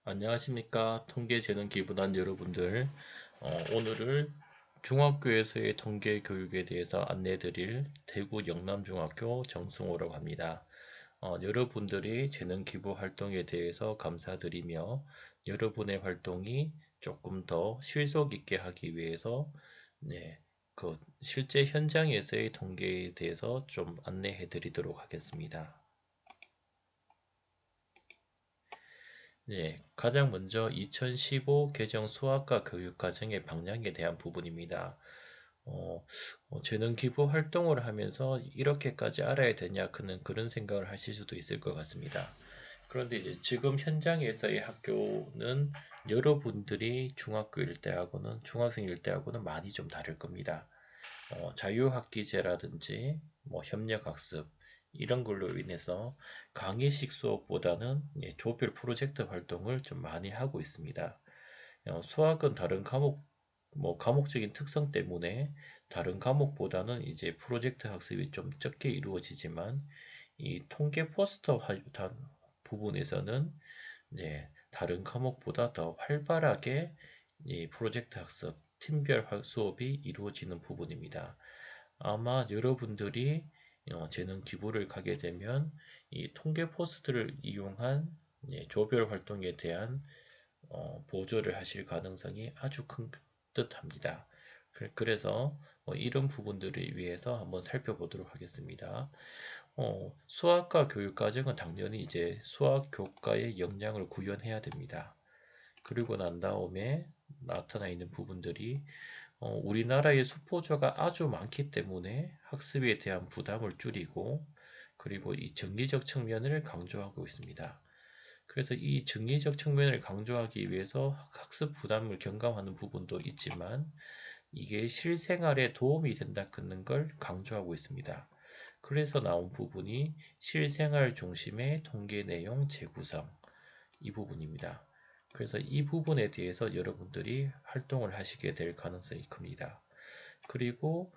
안녕하십니까. 통계재능기부단 여러분들. 오늘은 중학교에서의 통계 교육에 대해서 안내드릴 대구 영남중학교 정승호라고 합니다. 여러분들이 재능기부 활동에 대해서 감사드리며 여러분의 활동이 조금 더 실속 있게 하기 위해서 실제 현장에서의 통계에 대해서 좀 안내해 드리도록 하겠습니다. 가장 먼저 2015 개정 수학과 교육과정의 방향에 대한 부분입니다. 재능 기부 활동을 하면서 이렇게까지 알아야 되냐 그런 생각을 하실 수도 있을 것 같습니다. 그런데 이제 지금 현장에서의 학교는 여러분들이 중학교일 때하고는 중학생일 때하고는 많이 좀 다를 겁니다. 자유학기제라든지 뭐 협력학습 이런 걸로 인해서 강의식 수업보다는 조별 프로젝트 활동을 좀 많이 하고 있습니다. 수학은 다른 과목, 뭐 과목적인 특성 때문에 다른 과목보다는 이제 프로젝트 학습이 좀 적게 이루어지지만 이 통계 포스터 부분에서는 다른 과목보다 더 활발하게 이 프로젝트 학습, 팀별 수업이 이루어지는 부분입니다. 아마 여러분들이 재능 기부를 가게 되면 이 통계 포스트를 이용한 조별 활동에 대한 보조를 하실 가능성이 아주 큰 듯합니다. 그래서 이런 부분들을 위해서 한번 살펴보도록 하겠습니다. 수학과 교육과정은 당연히 이제 수학 교과의 역량을 구현해야 됩니다. 그리고 난 다음에 나타나 있는 부분들이 우리나라의 수포자가 아주 많기 때문에 학습에 대한 부담을 줄이고 그리고 이 정리적 측면을 강조하고 있습니다. 그래서 이 정리적 측면을 강조하기 위해서 학습 부담을 경감하는 부분도 있지만 이게 실생활에 도움이 된다는 걸 강조하고 있습니다. 그래서 나온 부분이 실생활 중심의 통계 내용 재구성 이 부분입니다. 그래서 이 부분에 대해서 여러분들이 활동을 하시게 될 가능성이 큽니다. 그리고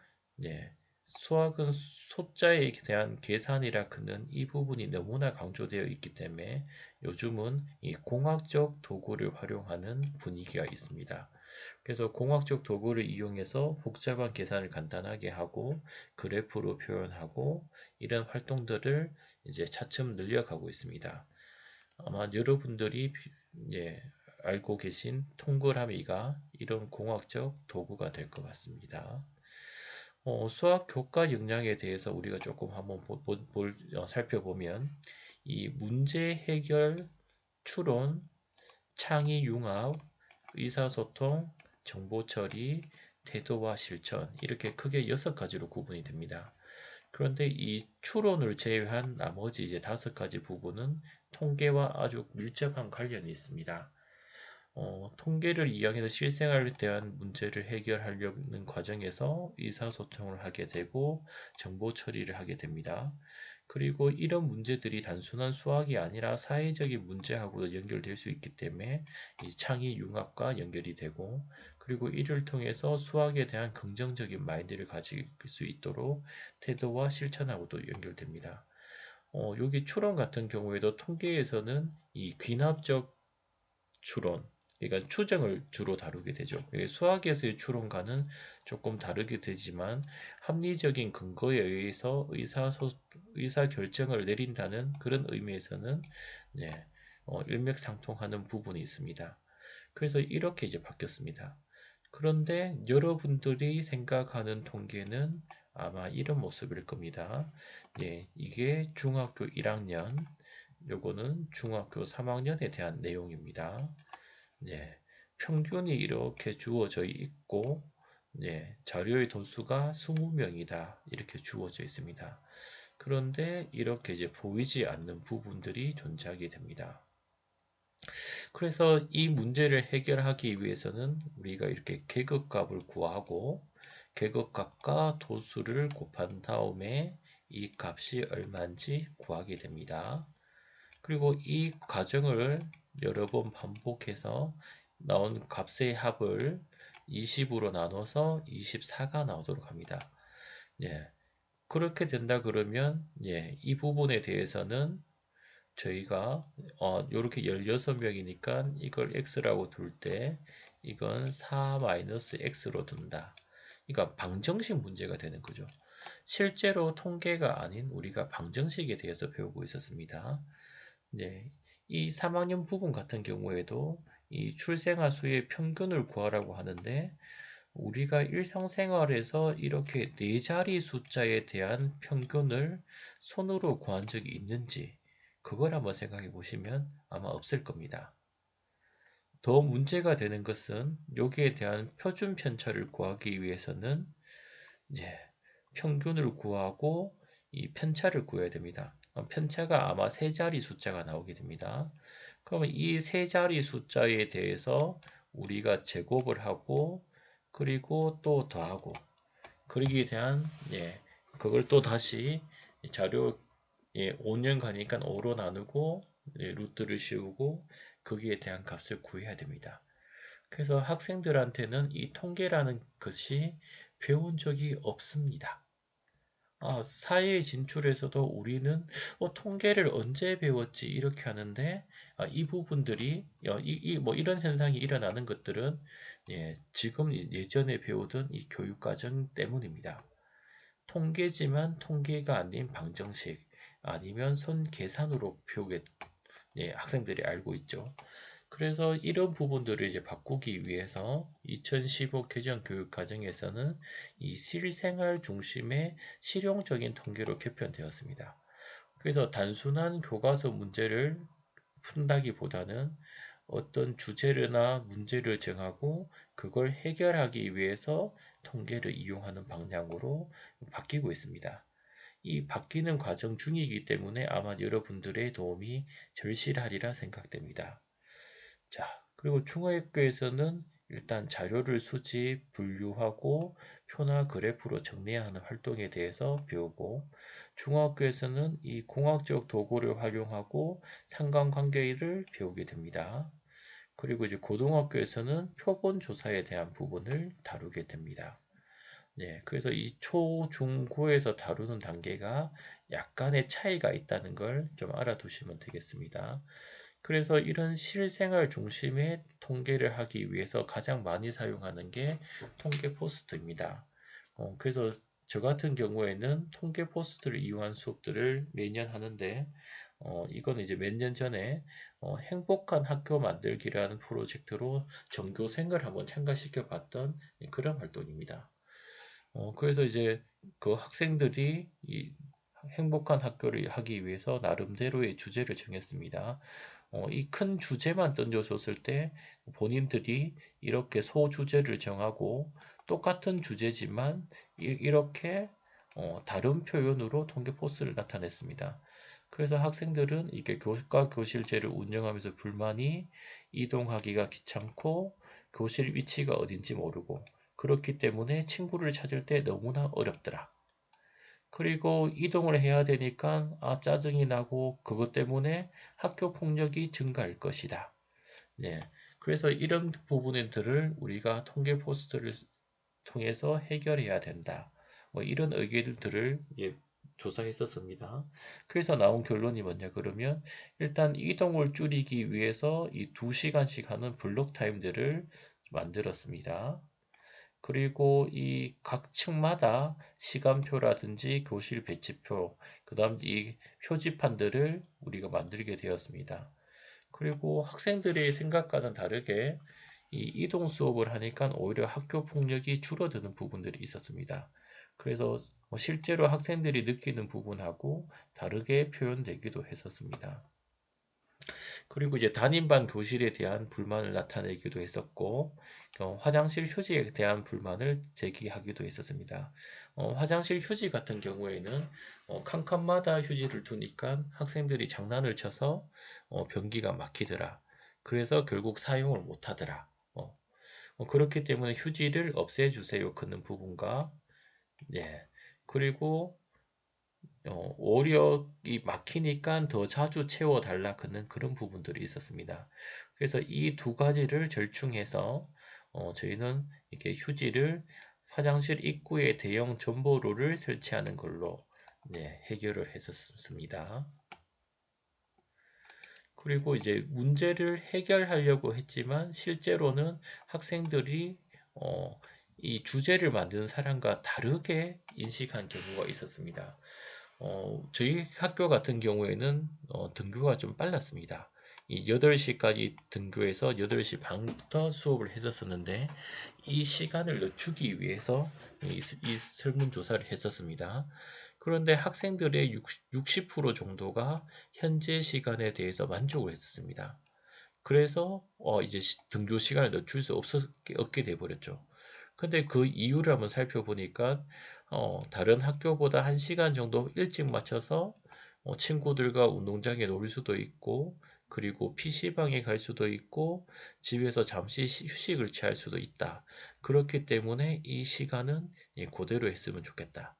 수학은 숫자에 대한 계산이라 그는 이 부분이 너무나 강조되어 있기 때문에 요즘은 이 공학적 도구를 활용하는 분위기가 있습니다. 그래서 공학적 도구를 이용해서 복잡한 계산을 간단하게 하고 그래프로 표현하고 이런 활동들을 이제 차츰 늘려가고 있습니다. 아마 여러분들이 알고 계신 동그라미가 이런 공학적 도구가 될 것 같습니다. 수학 교과 역량에 대해서 우리가 조금 한번 살펴보면 이 문제 해결, 추론, 창의 융합, 의사소통, 정보 처리, 태도와 실천 이렇게 크게 6가지로 구분이 됩니다. 그런데 이 추론을 제외한 나머지 이제 5가지 부분은 통계와 아주 밀접한 관련이 있습니다. 통계를 이용해서 실생활에 대한 문제를 해결하려는 과정에서 의사소통을 하게 되고 정보 처리를 하게 됩니다. 그리고 이런 문제들이 단순한 수학이 아니라 사회적인 문제하고도 연결될 수 있기 때문에 이 창의 융합과 연결이 되고 그리고 이를 통해서 수학에 대한 긍정적인 마인드를 가질 수 있도록 태도와 실천하고도 연결됩니다. 여기 추론 같은 경우에도 통계에서는 이 귀납적 추론, 그러니까 추정을 주로 다루게 되죠. 수학에서의 추론과는 조금 다르게 되지만 합리적인 근거에 의해서 의사 결정을 내린다는 그런 의미에서는 일맥상통하는 부분이 있습니다. 그래서 이렇게 이제 바뀌었습니다. 그런데 여러분들이 생각하는 통계는 아마 이런 모습일 겁니다. 이게 중학교 1학년, 요거는 중학교 3학년에 대한 내용입니다. 평균이 이렇게 주어져 있고, 자료의 도수가 20명이다. 이렇게 주어져 있습니다. 그런데 이렇게 이제 보이지 않는 부분들이 존재하게 됩니다. 그래서 이 문제를 해결하기 위해서는 우리가 이렇게 계급값을 구하고 계급값과 도수를 곱한 다음에 이 값이 얼마인지 구하게 됩니다. 그리고 이 과정을 여러 번 반복해서 나온 값의 합을 20으로 나눠서 24가 나오도록 합니다. 그렇게 된다 그러면 이 부분에 대해서는 저희가 이렇게 16명이니까 이걸 x라고 둘 때 이건 4-x로 둔다. 그러니까 방정식 문제가 되는 거죠. 실제로 통계가 아닌 우리가 방정식에 대해서 배우고 있었습니다. 네, 이 3학년 부분 같은 경우에도 이 출생아 수의 평균을 구하라고 하는데 우리가 일상생활에서 이렇게 네 자리 숫자에 대한 평균을 손으로 구한 적이 있는지 그걸 한번 생각해 보시면 아마 없을 겁니다. 더 문제가 되는 것은 여기에 대한 표준 편차를 구하기 위해서는 이제 평균을 구하고 이 편차를 구해야 됩니다. 편차가 아마 세 자리 숫자가 나오게 됩니다. 그러면 이 세 자리 숫자에 대해서 우리가 제곱을 하고 그리고 또 더하고 그러기에 대한 그걸 또 다시 자료 5년 가니까 5로 나누고 루트를 씌우고 거기에 대한 값을 구해야 됩니다. 그래서 학생들한테는 이 통계라는 것이 배운 적이 없습니다. 사회에 진출해서도 우리는 통계를 언제 배웠지 이렇게 하는데 이 부분들이 뭐 이런 현상이 일어나는 것들은 지금 예전에 배우던 이 교육과정 때문입니다. 통계지만 통계가 아닌 방정식 아니면 손 계산으로 배우게 학생들이 알고 있죠. 그래서 이런 부분들을 이제 바꾸기 위해서 2015 개정 교육 과정에서는 이 실생활 중심의 실용적인 통계로 개편되었습니다. 그래서 단순한 교과서 문제를 푼다기보다는 어떤 주제나 문제를 정하고 그걸 해결하기 위해서 통계를 이용하는 방향으로 바뀌고 있습니다. 이 바뀌는 과정 중이기 때문에 아마 여러분들의 도움이 절실하리라 생각됩니다. 자, 그리고 중화학교에서는 일단 자료를 수집, 분류하고 표나 그래프로 정리하는 활동에 대해서 배우고 중화학교에서는 이 공학적 도구를 활용하고 상관관계를 배우게 됩니다. 그리고 이제 고등학교에서는 표본 조사에 대한 부분을 다루게 됩니다. 네, 그래서 이 초, 중, 고에서 다루는 단계가 약간의 차이가 있다는 걸 좀 알아두시면 되겠습니다. 그래서 이런 실생활 중심의 통계를 하기 위해서 가장 많이 사용하는 게 통계 포스트입니다. 그래서 저 같은 경우에는 통계 포스트를 이용한 수업들을 매년 하는데, 이건 이제 몇 년 전에 행복한 학교 만들기라는 프로젝트로 전교생을 한번 참가시켜 봤던 그런 활동입니다. 그래서 이제 그 학생들이 이 행복한 학교를 하기 위해서 나름대로의 주제를 정했습니다. 이 큰 주제만 던져줬을 때 본인들이 이렇게 소주제를 정하고 똑같은 주제지만 이렇게 다른 표현으로 통계 포스를 나타냈습니다. 그래서 학생들은 이렇게 교과 교실제를 운영하면서 불만이 이동하기가 귀찮고 교실 위치가 어딘지 모르고 그렇기 때문에 친구를 찾을 때 너무나 어렵더라. 그리고 이동을 해야 되니까 짜증이 나고 그것 때문에 학교 폭력이 증가할 것이다. 네. 그래서 이런 부분들을 우리가 통계 포스트를 통해서 해결해야 된다. 뭐 이런 의견들을 조사했었습니다. 그래서 나온 결론이 뭐냐 그러면 일단 이동을 줄이기 위해서 이 2시간씩 하는 블록 타임들을 만들었습니다. 그리고 이 각 층마다 시간표라든지 교실 배치표, 그 다음 이 표지판들을 우리가 만들게 되었습니다. 그리고 학생들의 생각과는 다르게 이 이동 수업을 하니까 오히려 학교 폭력이 줄어드는 부분들이 있었습니다. 그래서 실제로 학생들이 느끼는 부분하고 다르게 표현되기도 했었습니다. 그리고 이제 단임반 교실에 대한 불만을 나타내기도 했었고, 화장실 휴지에 대한 불만을 제기하기도 했었습니다. 화장실 휴지 같은 경우에는 칸칸마다 휴지를 두니까 학생들이 장난을 쳐서 변기가 막히더라. 그래서 결국 사용을 못하더라. 그렇기 때문에 휴지를 없애주세요. 그는 부분과, 네. 그리고 오히려 이 막히니까 더 자주 채워달라 그는 그런 부분들이 있었습니다. 그래서 이 두 가지를 절충해서 저희는 이렇게 휴지를 화장실 입구에 대형 점보로를 설치하는 걸로 해결을 했었습니다. 그리고 이제 문제를 해결하려고 했지만 실제로는 학생들이 어, 이 주제를 만드는 사람과 다르게 인식한 경우가 있었습니다. 저희 학교 같은 경우에는 등교가 좀 빨랐습니다. 이 8시까지 등교해서 8시 반부터 수업을 했었었는데 이 시간을 늦추기 위해서 이 설문조사를 했었습니다. 그런데 학생들의 60% 정도가 현재 시간에 대해서 만족을 했었습니다. 그래서 이제 등교 시간을 늦출 수 없게 돼버렸죠. 근데 그 이유를 한번 살펴보니까 다른 학교보다 1시간 정도 일찍 맞춰서 친구들과 운동장에 놀 수도 있고 그리고 PC방에 갈 수도 있고 집에서 잠시 휴식을 취할 수도 있다. 그렇기 때문에 이 시간은 그대로 했으면 좋겠다.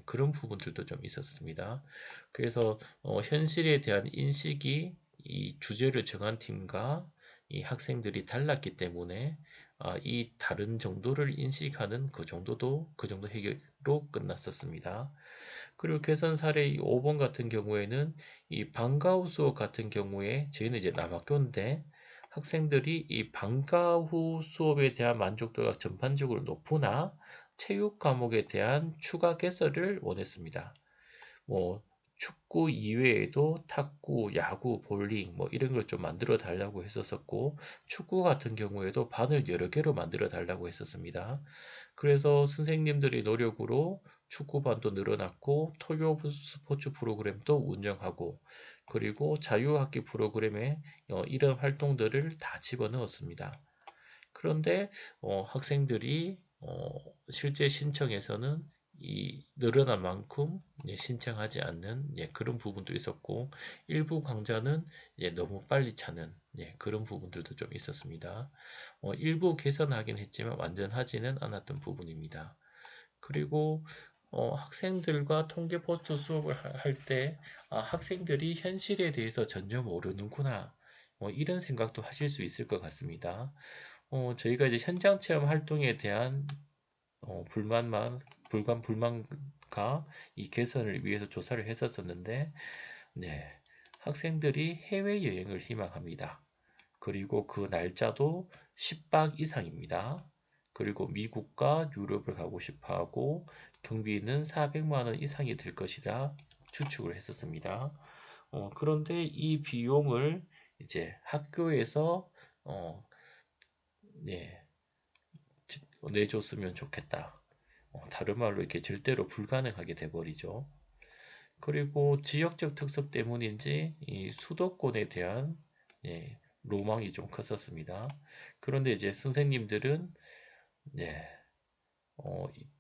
그런 부분들도 좀 있었습니다. 그래서 현실에 대한 인식이 이 주제를 정한 팀과 이 학생들이 달랐기 때문에 이 다른 정도를 인식하는 그 정도 해결로 끝났었습니다. 그리고 개선 사례 5번 같은 경우에는 이 방과 후 수업 같은 경우에 저희는 이제 남학교인데 학생들이 이 방과 후 수업에 대한 만족도가 전반적으로 높으나 체육 과목에 대한 추가 개설을 원했습니다. 뭐 축구 이외에도 탁구, 야구, 볼링 뭐 이런 걸 좀 만들어 달라고 했었었고 축구 같은 경우에도 반을 여러 개로 만들어 달라고 했었습니다. 그래서 선생님들이 노력으로 축구반도 늘어났고 토요 스포츠 프로그램도 운영하고 그리고 자유학기 프로그램에 이런 활동들을 다 집어넣었습니다. 그런데 학생들이 실제 신청에서는 이 늘어난 만큼 신청하지 않는 그런 부분도 있었고 일부 강좌는 너무 빨리 차는 그런 부분들도 좀 있었습니다. 일부 개선하긴 했지만 완전하지는 않았던 부분입니다. 그리고 학생들과 통계 포스트 수업을 할 때 학생들이 현실에 대해서 전혀 모르는구나 이런 생각도 하실 수 있을 것 같습니다. 저희가 이제 현장 체험 활동에 대한 불만과 이 개선을 위해서 조사를 했었었는데, 네, 학생들이 해외여행을 희망합니다. 그리고 그 날짜도 10박 이상입니다. 그리고 미국과 유럽을 가고 싶어 하고, 경비는 400만 원 이상이 들 것이라 추측을 했었습니다. 그런데 이 비용을 이제 학교에서 어, 네, 내줬으면 좋겠다. 다른 말로 이렇게 절대로 불가능하게 돼버리죠. 그리고 지역적 특성 때문인지 이 수도권에 대한 로망이 좀 컸었습니다. 그런데 이제 선생님들은 예,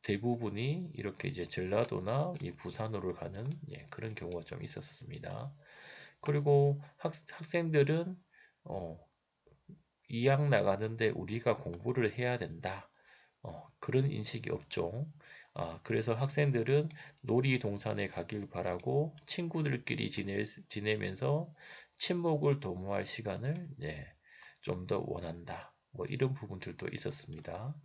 대부분이 이렇게 이제 전라도나 이 부산으로 가는 그런 경우가 좀 있었습니다. 그리고 학생들은 어, 이학 나가는데 우리가 공부를 해야 된다. 그런 인식이 없죠. 그래서 학생들은 놀이동산에 가길 바라고 친구들끼리 지내면서 친목을 도모할 시간을 좀 더 원한다. 뭐 이런 부분들도 있었습니다.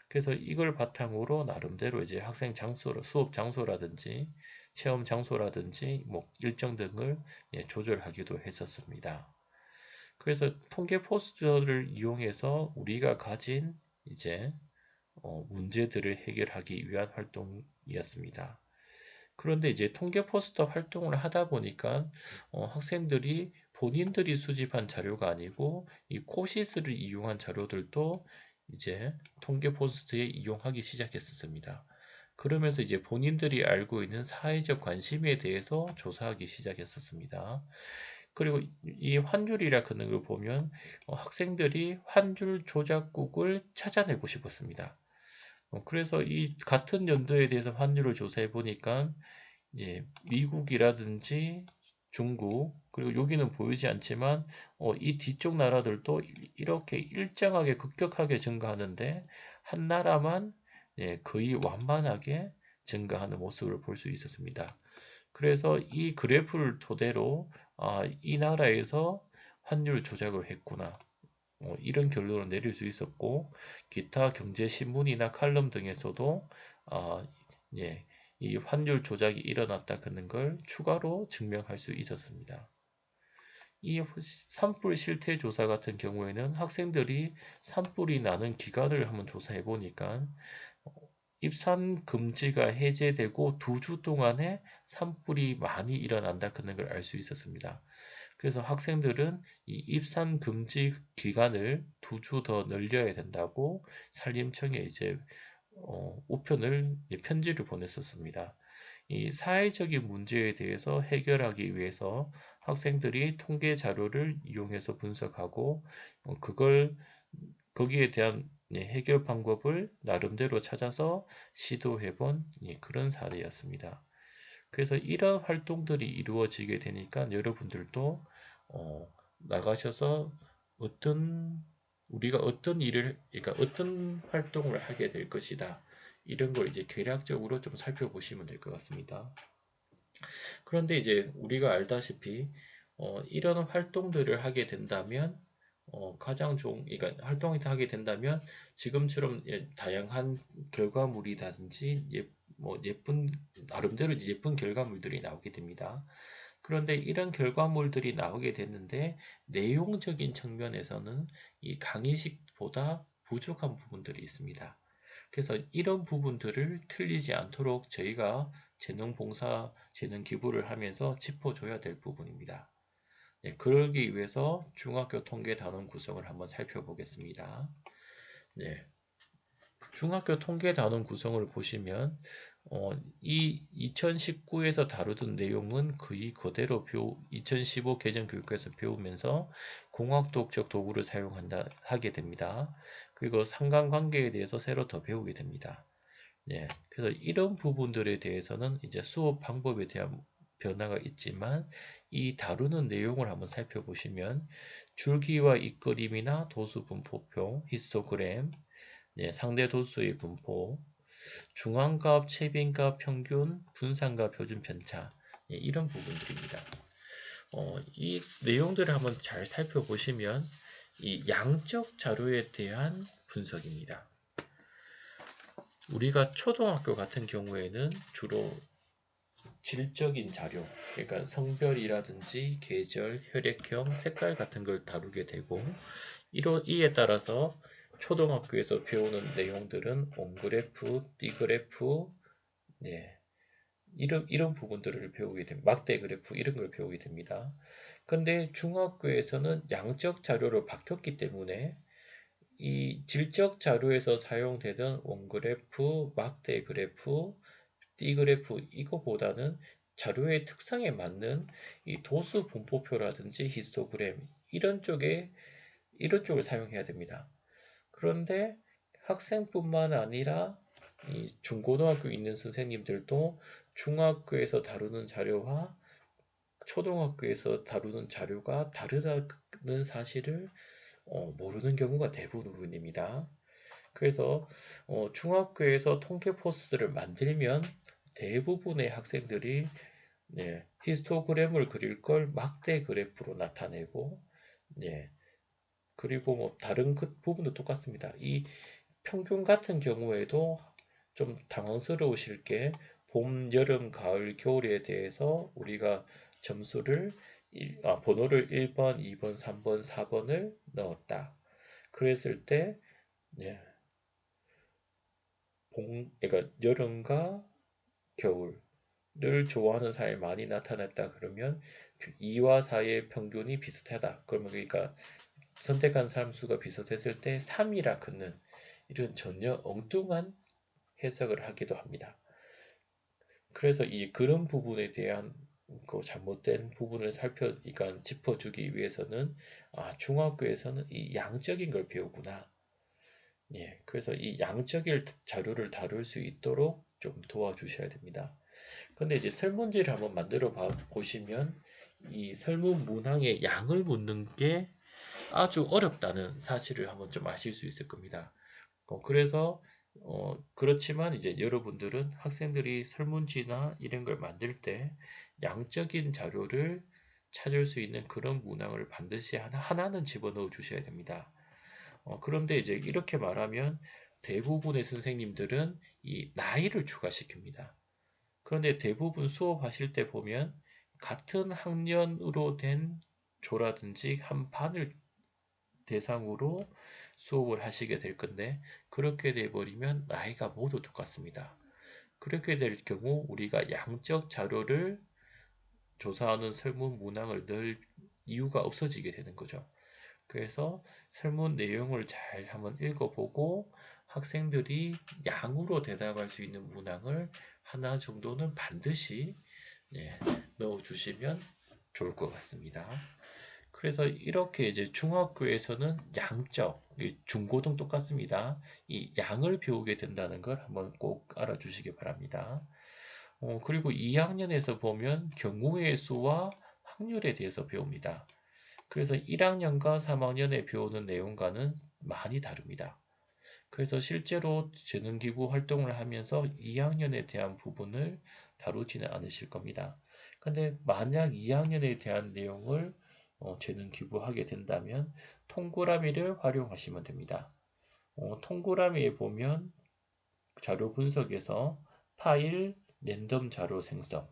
그래서 이걸 바탕으로 나름대로 이제 학생 수업 장소라든지 체험 장소라든지 뭐 일정 등을 조절하기도 했었습니다. 그래서 통계 포스터를 이용해서 우리가 가진 이제 문제들을 해결하기 위한 활동이었습니다. 그런데 이제 통계 포스터 활동을 하다 보니까 학생들이 본인들이 수집한 자료가 아니고 이 코시스를 이용한 자료들도 이제 통계 포스트에 이용하기 시작했습니다. 그러면서 이제 본인들이 알고 있는 사회적 관심에 대해서 조사하기 시작했었습니다. 그리고 이 환율이라 그런 걸 보면 학생들이 환율 조작국을 찾아내고 싶었습니다. 그래서 이 같은 연도에 대해서 환율을 조사해 보니까 이제 미국이라든지 중국 그리고 여기는 보이지 않지만 이 뒤쪽 나라들도 이렇게 일정하게 급격하게 증가하는데 한 나라만 거의 완만하게 증가하는 모습을 볼 수 있었습니다. 그래서 이 그래프를 토대로 이 나라에서 환율 조작을 했구나. 이런 결론을 내릴 수 있었고 기타 경제 신문이나 칼럼 등에서도 아, 예, 이 환율 조작이 일어났다 그는 걸 추가로 증명할 수 있었습니다. 이 산불 실태 조사 같은 경우에는 학생들이 산불이 나는 기간을 한번 조사해 보니까 입산 금지가 해제되고 2주 동안에 산불이 많이 일어난다 그런 걸 알 수 있었습니다. 그래서 학생들은 이 입산 금지 기간을 2주 더 늘려야 된다고 산림청에 이제 우편을 편지를 보냈었습니다. 이 사회적인 문제에 대해서 해결하기 위해서 학생들이 통계 자료를 이용해서 분석하고 그걸 거기에 대한 해결 방법을 나름대로 찾아서 시도해본 그런 사례였습니다. 그래서 이런 활동들이 이루어지게 되니까 여러분들도 나가셔서 어떤 우리가 어떤 일을 그러니까 어떤 활동을 하게 될 것이다. 이런 걸 이제 계략적으로 좀 살펴보시면 될 것 같습니다. 그런데 이제 우리가 알다시피 이런 활동들을 하게 된다면 가장 좋은 그러니까 활동을 하게 된다면 지금처럼 다양한 결과물이라든지 뭐 예쁜 나름대로 예쁜 결과물들이 나오게 됩니다. 그런데 이런 결과물들이 나오게 됐는데 내용적인 측면에서는 이 강의식보다 부족한 부분들이 있습니다. 그래서 이런 부분들을 틀리지 않도록 저희가 재능봉사, 재능기부를 하면서 짚어줘야 될 부분입니다. 네, 그러기 위해서 중학교 통계 단원 구성을 한번 살펴보겠습니다. 네, 중학교 통계 단원 구성을 보시면 이 2019에서 다루던 내용은 거의 그대로 2015 개정교육과에서 배우면서 공학독적 도구를 하게 됩니다. 그리고 상관관계에 대해서 새로 더 배우게 됩니다. 네, 그래서 이런 부분들에 대해서는 이제 수업 방법에 대한 변화가 있지만 이 다루는 내용을 한번 살펴보시면 줄기와 잇그림이나 도수 분포표, 히스토그램, 네, 상대 도수의 분포, 중앙값, 최빈값, 평균, 분산값, 표준 편차 네, 이런 부분들입니다. 이 내용들을 한번 잘 살펴보시면 이 양적 자료에 대한 분석입니다. 우리가 초등학교 같은 경우에는 주로 질적인 자료, 그러니까 성별이라든지 계절, 혈액형, 색깔 같은 걸 다루게 되고 이에 따라서 초등학교에서 배우는 내용들은 온그래프, 띠그래프, 네, 이런 부분들을 배우게 됩니다. 막대 그래프 이런 걸 배우게 됩니다. 근데 중학교에서는 양적 자료로 바뀌었기 때문에 이 질적 자료에서 사용되던 원그래프, 막대 그래프, 띠그래프 이거보다는 자료의 특성에 맞는 이 도수 분포표라든지 히스토그램 이런 쪽을 사용해야 됩니다. 그런데 학생뿐만 아니라 이 중고등학교 있는 선생님들도 중학교에서 다루는 자료와 초등학교에서 다루는 자료가 다르다는 사실을 모르는 경우가 대부분입니다. 그래서 중학교에서 통계 포스트를 만들면 대부분의 학생들이 히스토그램을 그릴 걸 막대 그래프로 나타내고 그리고 뭐 다른 그 부분도 똑같습니다. 이 평균 같은 경우에도 좀 당황스러우실 게 봄, 여름, 가을, 겨울에 대해서 우리가 점수를 번호를 1번, 2번, 3번, 4번을 넣었다. 그랬을 때 그러니까 여름과 겨울을 좋아하는 사람이 많이 나타났다 그러면 2와 4의 평균이 비슷하다. 그러면 그러니까 선택한 사람 수가 비슷했을 때 3이라 긋는 이런 전혀 엉뚱한 해석을 하기도 합니다. 그래서 그런 부분에 대한 그 잘못된 부분을 그러니까 짚어주기 위해서는 중학교에서는 이 양적인 걸 배우구나. 그래서 이 양적인 자료를 다룰 수 있도록 좀 도와주셔야 됩니다. 근데 이제 설문지를 한번 만들어 보시면 이 설문 문항에 양을 묻는 게 아주 어렵다는 사실을 한번 좀 아실 수 있을 겁니다. 그래서 그렇지만 이제 여러분들은 학생들이 설문지나 이런 걸 만들 때 양적인 자료를 찾을 수 있는 그런 문항을 반드시 하나는 집어넣어 주셔야 됩니다. 그런데 이제 이렇게 말하면 대부분의 선생님들은 이 나이를 추가시킵니다. 그런데 대부분 수업하실 때 보면 같은 학년으로 된 조라든지 한 반을 대상으로 수업을 하시게 될 건데, 그렇게 돼버리면 나이가 모두 똑같습니다. 그렇게 될 경우 우리가 양적 자료를 조사하는 설문 문항을 넣을 이유가 없어지게 되는 거죠. 그래서 설문 내용을 잘 한번 읽어보고 학생들이 양으로 대답할 수 있는 문항을 하나 정도는 반드시 예, 넣어주시면 좋을 것 같습니다. 그래서 이렇게 이제 중학교에서는 양적, 중고등 똑같습니다. 이 양을 배우게 된다는 걸 한번 꼭 알아주시기 바랍니다. 그리고 2학년에서 보면 경우의 수와 확률에 대해서 배웁니다. 그래서 1학년과 3학년에 배우는 내용과는 많이 다릅니다. 그래서 실제로 재능기부 활동을 하면서 2학년에 대한 부분을 다루지는 않으실 겁니다. 근데 만약 2학년에 대한 내용을 재능기부하게 된다면 동그라미를 활용하시면 됩니다. 동그라미에 보면 자료 분석에서 파일, 랜덤 자료 생성,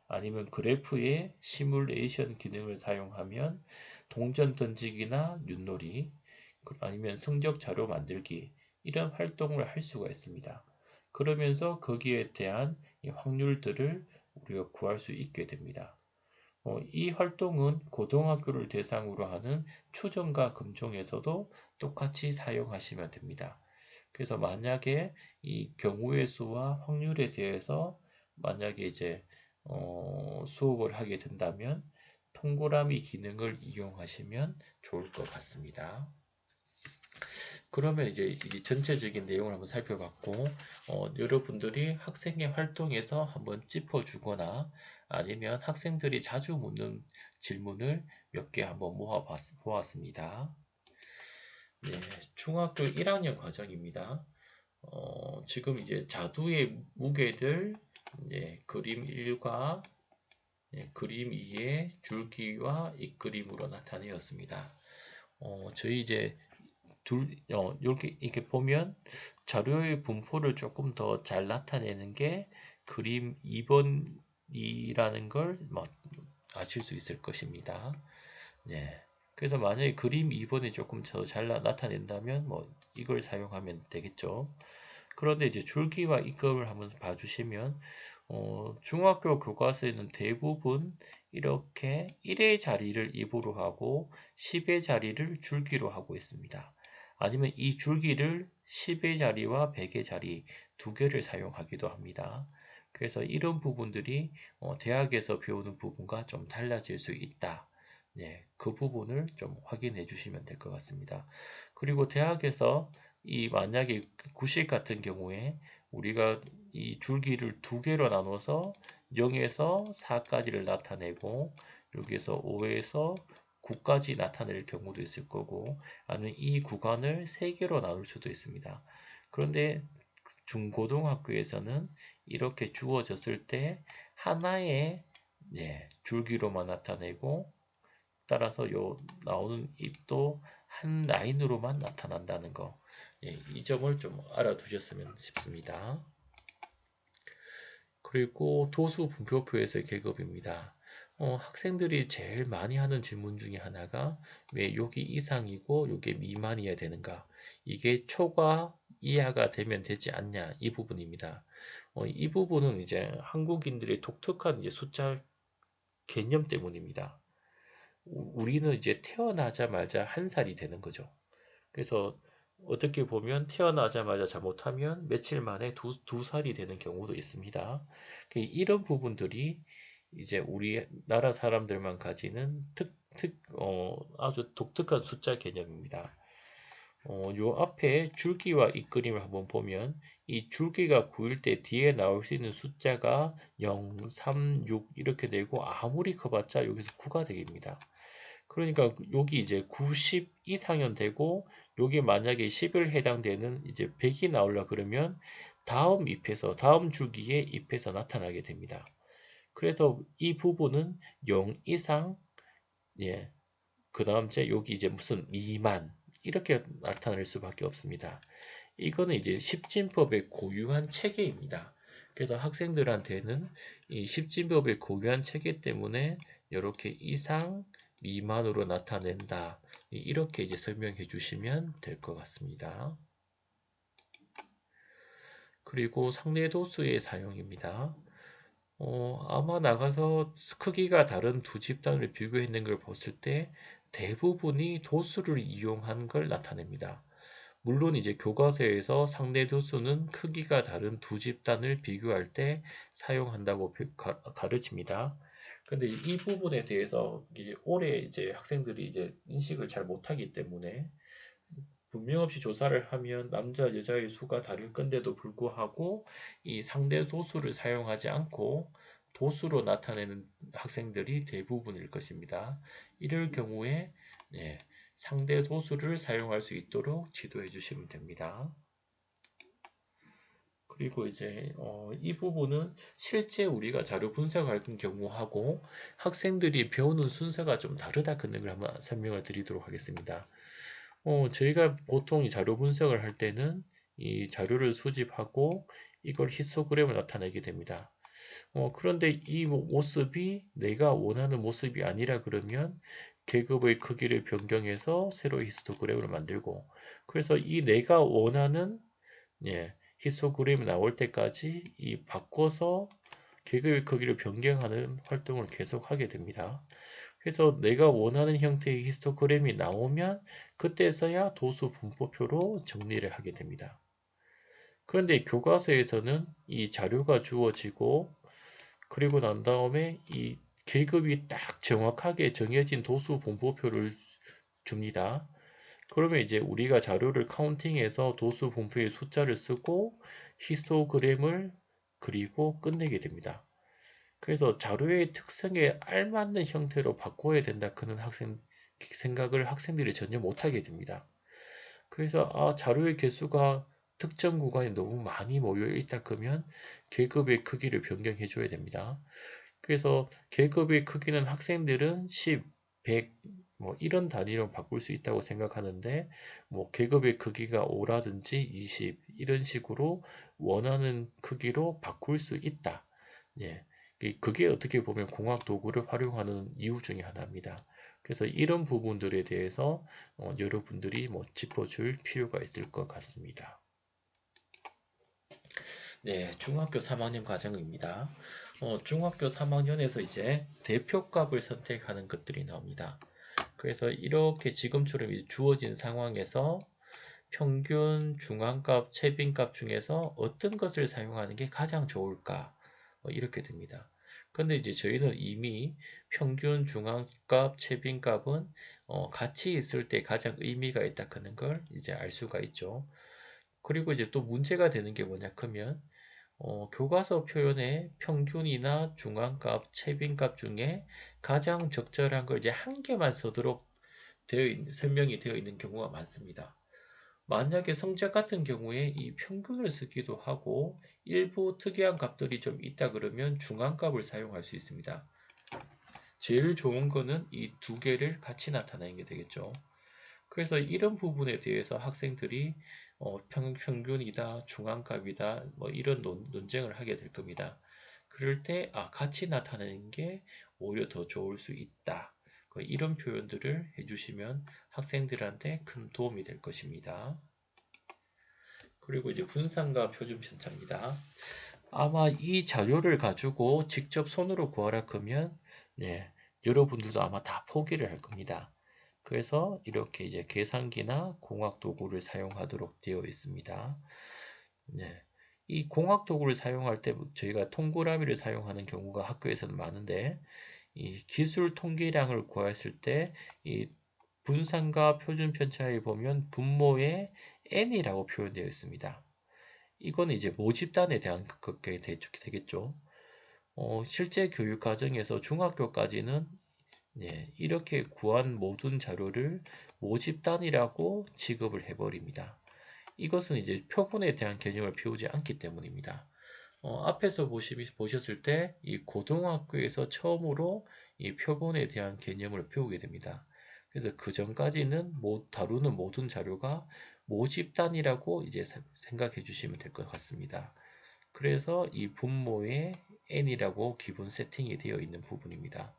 아니면 그래프의 시뮬레이션 기능을 사용하면 동전 던지기나 윷놀이, 아니면 성적 자료 만들기, 이런 활동을 할 수가 있습니다. 그러면서 거기에 대한 확률들을 우리가 구할 수 있게 됩니다. 이 활동은 고등학교를 대상으로 하는 추정과 검정에서도 똑같이 사용하시면 됩니다. 그래서 만약에 이 경우의 수와 확률에 대해서 만약에 이제 수업을 하게 된다면 동그라미 기능을 이용하시면 좋을 것 같습니다. 그러면 이제 전체적인 내용을 한번 살펴봤고, 여러분들이 학생의 활동에서 한번 짚어주거나 아니면 학생들이 자주 묻는 질문을 몇 개 한번 보았습니다. 네, 중학교 1학년 과정입니다. 지금 이제 자두의 무게들, 그림 1과 그림 2의 줄기와 잇그림으로 나타내었습니다. 저희 이제 이렇게 보면 자료의 분포를 조금 더 잘 나타내는 게 그림 2번이라는 걸 아실 수 있을 것입니다. 네. 그래서 만약에 그림 2번이 조금 더 잘 나타낸다면 이걸 사용하면 되겠죠. 그런데 이제 줄기와 입금을 한번 봐주시면 중학교 교과서에는 대부분 이렇게 1의 자리를 입으로 하고 10의 자리를 줄기로 하고 있습니다. 아니면 이 줄기를 10의 자리와 100의 자리 두 개를 사용하기도 합니다. 그래서 이런 부분들이 대학에서 배우는 부분과 좀 달라질 수 있다. 네, 그 부분을 좀 확인해 주시면 될 것 같습니다. 그리고 대학에서 만약에 구식 같은 경우에 우리가 이 줄기를 두 개로 나눠서 0에서 4까지를 나타내고 여기에서 5에서 9까지 나타낼 경우도 있을 거고, 아니면 이 구간을 세 개로 나눌 수도 있습니다. 그런데 중고등학교에서는 이렇게 주어졌을 때 하나의 줄기로만 나타내고, 따라서 나오는 입도 한 라인으로만 나타난다는 거, 이 점을 좀 알아두셨으면 싶습니다. 그리고 도수 분표표에서의 계급입니다. 학생들이 제일 많이 하는 질문 중에 하나가 왜 여기 이상이고 여기 미만이어야 되는가? 이게 초과 이하가 되면 되지 않냐? 이 부분입니다. 이 부분은 이제 한국인들의 독특한 이제 숫자 개념 때문입니다. 우리는 이제 태어나자마자 한 살이 되는 거죠. 그래서 어떻게 보면 태어나자마자 잘못하면 며칠 만에 두 살이 되는 경우도 있습니다. 이런 부분들이 이제 우리나라 사람들만 가지는 아주 독특한 숫자 개념입니다. 요 앞에 줄기와 잇그림을 한번 보면 이 줄기가 9일 때 뒤에 나올 수 있는 숫자가 0, 3, 6 이렇게 되고 아무리 커봤자 여기서 9가 되겠습니다. 그러니까 여기 이제 90 이상은 되고 여기 만약에 10을 해당되는 이제 100이 나오려 그러면 다음 주기에 잎에서 나타나게 됩니다. 그래서 이 부분은 0 이상, 그 다음 여기 이제 무슨 미만 이렇게 나타낼 수밖에 없습니다. 이거는 이제 십진법의 고유한 체계입니다. 그래서 학생들한테는 이 십진법의 고유한 체계 때문에 이렇게 이상, 미만으로 나타낸다. 이렇게 이제 설명해 주시면 될 것 같습니다. 그리고 상례도수의 사용입니다. 아마 나가서 크기가 다른 두 집단을 비교했는 걸 봤을 때 대부분이 도수를 이용한 걸 나타냅니다. 물론 이제 교과서에서 상례도수는 크기가 다른 두 집단을 비교할 때 사용한다고 가르칩니다. 근데 이 부분에 대해서 이제 올해 이제 학생들이 이제 인식을 잘 못하기 때문에 분명 없이 조사를 하면 남자, 여자의 수가 다를 건데도 불구하고 이 상대 도수를 사용하지 않고 도수로 나타내는 학생들이 대부분일 것입니다. 이럴 경우에 상대 도수를 사용할 수 있도록 지도해 주시면 됩니다. 그리고 이제 이 부분은 실제 우리가 자료 분석하는 경우하고 학생들이 배우는 순서가 좀 다르다 그런 걸 한번 설명을 드리도록 하겠습니다. 저희가 보통 이 자료 분석을 할 때는 이 자료를 수집하고 이걸 히스토그램을 나타내게 됩니다. 그런데 이 모습이 내가 원하는 모습이 아니라 그러면 계급의 크기를 변경해서 새로 히스토그램을 만들고 그래서 이 내가 원하는 히스토그램이 나올 때까지 이 바꿔서 계급의 크기를 변경하는 활동을 계속 하게 됩니다. 그래서 내가 원하는 형태의 히스토그램이 나오면 그때서야 도수 분포표로 정리를 하게 됩니다. 그런데 교과서에서는 이 자료가 주어지고 그리고 난 다음에 이 계급이 딱 정확하게 정해진 도수 분포표를 줍니다. 그러면 이제 우리가 자료를 카운팅해서 도수 분포의 숫자를 쓰고 히스토그램을 그리고 끝내게 됩니다. 그래서 자료의 특성에 알맞는 형태로 바꿔야 된다 그런 생각을 학생들이 전혀 못하게 됩니다. 그래서 자료의 개수가 특정 구간에 너무 많이 모여 있다 그러면 계급의 크기를 변경해 줘야 됩니다. 그래서 계급의 크기는 학생들은 10, 100, 뭐 이런 단위로 바꿀 수 있다고 생각하는데 뭐 계급의 크기가 5라든지 20 이런 식으로 원하는 크기로 바꿀 수 있다. 예. 그게 어떻게 보면 공학 도구를 활용하는 이유 중에 하나입니다. 그래서 이런 부분들에 대해서 여러분들이 뭐 짚어줄 필요가 있을 것 같습니다. 네, 중학교 3학년 과정입니다. 중학교 3학년에서 이제 대표값을 선택하는 것들이 나옵니다. 그래서 이렇게 지금처럼 주어진 상황에서 평균, 중앙값, 최빈값 중에서 어떤 것을 사용하는 게 가장 좋을까? 이렇게 됩니다. 근데 이제 저희는 이미 평균, 중앙값, 최빈값은 같이 있을 때 가장 의미가 있다 하는 걸 이제 알 수가 있죠. 그리고 이제 또 문제가 되는 게 뭐냐 하면 교과서 표현에 평균이나 중앙값, 최빈값 중에 가장 적절한 걸 이제 한 개만 쓰도록 설명이 되어 있는 경우가 많습니다. 만약에 성적 같은 경우에 이 평균을 쓰기도 하고 일부 특이한 값들이 좀 있다 그러면 중앙값을 사용할 수 있습니다. 제일 좋은 거는 이 두 개를 같이 나타내는 게 되겠죠. 그래서 이런 부분에 대해서 학생들이 평균이다, 중앙값이다, 뭐 이런 논쟁을 하게 될 겁니다. 그럴 때 같이 나타내는 게 오히려 더 좋을 수 있다. 이런 표현들을 해주시면 학생들한테 큰 도움이 될 것입니다. 그리고 이제 분산과 표준 편차입니다. 아마 이 자료를 가지고 직접 손으로 구하라 그러면 여러분들도 아마 다 포기를 할 겁니다. 그래서 이렇게 이제 계산기나 공학 도구를 사용하도록 되어 있습니다. 이 공학 도구를 사용할 때 저희가 동그라미를 사용하는 경우가 학교에서는 많은데 이 기술 통계량을 구했을 때 이 분산과 표준 편차에 보면 분모에 n이라고 표현되어 있습니다. 이거는 이제 모집단에 대한 그게 되겠죠. 실제 교육 과정에서 중학교까지는 이렇게 구한 모든 자료를 모집단이라고 취급을 해버립니다. 이것은 이제 표본에 대한 개념을 배우지 않기 때문입니다. 앞에서 보셨을 때 이 고등학교에서 처음으로 이 표본에 대한 개념을 배우게 됩니다. 그래서 그 전까지는 다루는 모든 자료가 모집단이라고 이제 생각해 주시면 될 것 같습니다. 그래서 이 분모에 n이라고 기본 세팅이 되어 있는 부분입니다.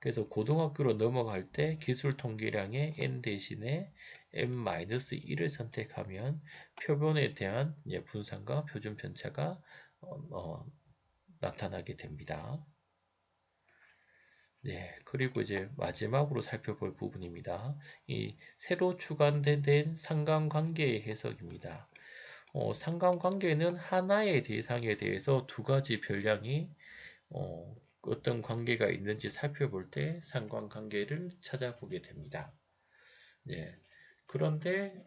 그래서 고등학교로 넘어갈 때 기술 통계량의 n 대신에 n-1을 선택하면 표본에 대한 분산과 표준 편차가 나타나게 됩니다. 네, 그리고 이제 마지막으로 살펴볼 부분입니다. 이 새로 추가된 상관관계의 해석입니다. 상관관계는 하나의 대상에 대해서 두 가지 별량이 어떤 관계가 있는지 살펴볼 때 상관관계를 찾아보게 됩니다. 네. 그런데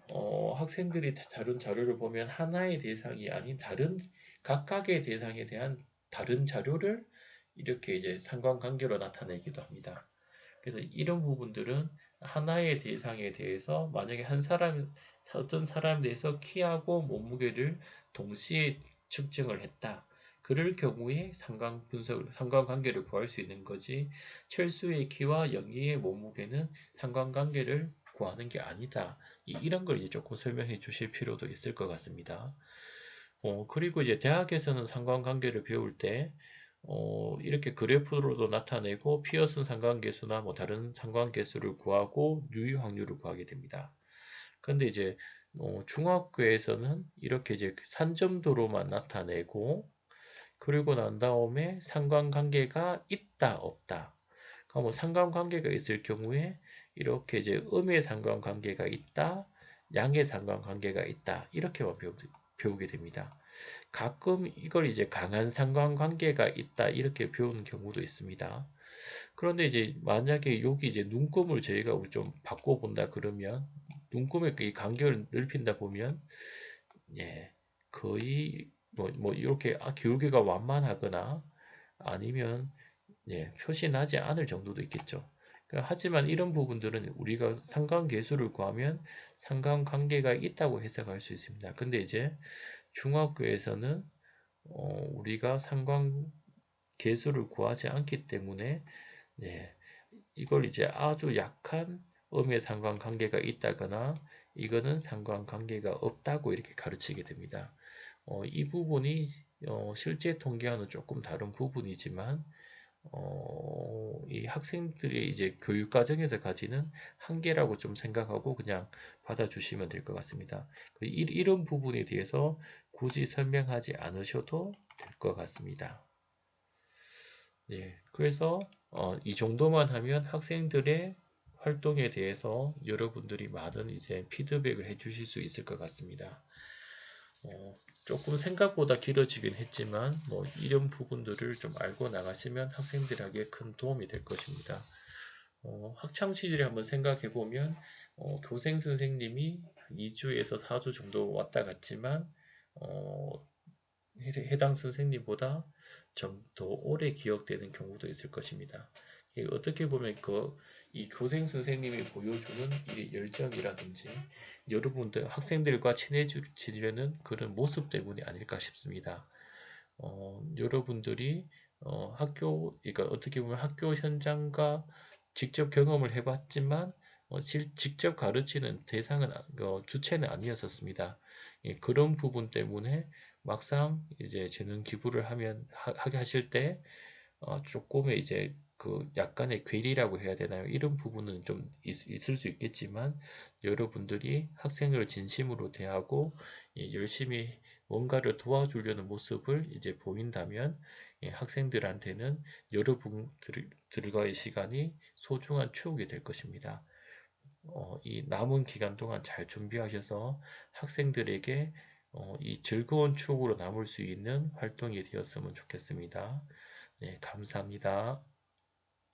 학생들이 다룬 자료를 보면 하나의 대상이 아닌 다른 각각의 대상에 대한 다른 자료를 이렇게 이제 상관관계로 나타내기도 합니다. 그래서 이런 부분들은 하나의 대상에 대해서 만약에 어떤 사람에 대해서 키하고 몸무게를 동시에 측정을 했다. 그럴 경우에 상관관계를 구할 수 있는 거지. 철수의 키와 영희의 몸무게는 상관관계를 구하는 게 아니다. 이런 걸 이제 조금 설명해 주실 필요도 있을 것 같습니다. 그리고 이제 대학에서는 상관관계를 배울 때 이렇게 그래프로도 나타내고 피어슨 상관계수나 뭐 다른 상관계수를 구하고 유의 확률을 구하게 됩니다. 근데 이제 중학교에서는 이렇게 이제 산점도로만 나타내고 그리고 난 다음에 상관관계가 있다 없다. 그러니까 뭐 상관관계가 있을 경우에 이렇게 이제 음의 상관관계가 있다, 양의 상관관계가 있다 이렇게만 배우게 됩니다. 가끔 이걸 이제 강한 상관관계가 있다 이렇게 배우는 경우도 있습니다. 그런데 이제 만약에 여기 이제 눈금을 저희가 좀 바꿔본다 그러면 눈금의 이 간격을 넓힌다 보면 예 거의 뭐 이렇게 기울기가 완만하거나 아니면 표시 나지 않을 정도도 있겠죠. 하지만 이런 부분들은 우리가 상관계수를 구하면 상관관계가 있다고 해석할 수 있습니다. 근데 이제 중학교에서는 우리가 상관계수를 구하지 않기 때문에 이걸 이제 아주 약한 음의 상관관계가 있다거나 이거는 상관관계가 없다고 이렇게 가르치게 됩니다. 이 부분이 실제 통계와는 조금 다른 부분이지만 이 학생들이 이제 교육 과정에서 가지는 한계라고 좀 생각하고 그냥 받아주시면 될 것 같습니다. 이런 부분에 대해서 굳이 설명하지 않으셔도 될 것 같습니다. 그래서 이 정도만 하면 학생들의 활동에 대해서 여러분들이 많은 이제 피드백을 해주실 수 있을 것 같습니다. 조금 생각보다 길어지긴 했지만 뭐 이런 부분들을 좀 알고 나가시면 학생들에게 큰 도움이 될 것입니다. 학창 시절에 한번 생각해 보면 교생 선생님이 2주에서 4주 정도 왔다 갔지만 해당 선생님보다 좀 더 오래 기억되는 경우도 있을 것입니다. 어떻게 보면 이 교생 선생님이 보여주는 이 열정이라든지 여러분들 학생들과 친해지려는 그런 모습 때문이 아닐까 싶습니다. 여러분들이 그러니까 어떻게 보면 학교 현장과 직접 경험을 해봤지만 직접 가르치는 대상은 주체는 아니었었습니다. 그런 부분 때문에 막상 이제 재능 기부를 하게 하실 때 조금의 이제 그 약간의 괴리라고 해야 되나요? 이런 부분은 좀 있을 수 있겠지만 여러분들이 학생을 진심으로 대하고 열심히 뭔가를 도와주려는 모습을 이제 보인다면 학생들한테는 여러분들과의 시간이 소중한 추억이 될 것입니다. 이 남은 기간 동안 잘 준비하셔서 학생들에게 이 즐거운 추억으로 남을 수 있는 활동이 되었으면 좋겠습니다. 네, 감사합니다.